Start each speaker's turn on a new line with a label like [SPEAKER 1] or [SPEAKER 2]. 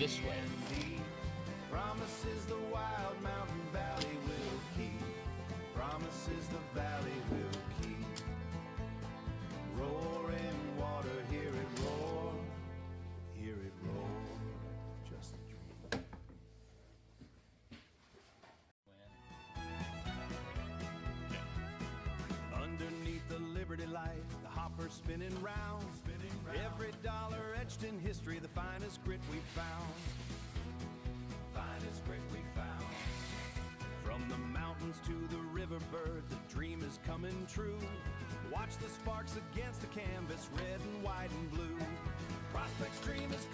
[SPEAKER 1] this way.
[SPEAKER 2] Promises the wild mountain valley will keep. Promises the valley will keep. Roaring water, hear it roar. Hear it roar. Just a dream. Underneath the Liberty Light, the hopper's spinning round. Every dollar etched in history, the finest grit we found. Finest grit we found. From the mountains to the riverbird, the dream is coming true. Watch the sparks against the canvas, red and white and blue. Prospect's dream is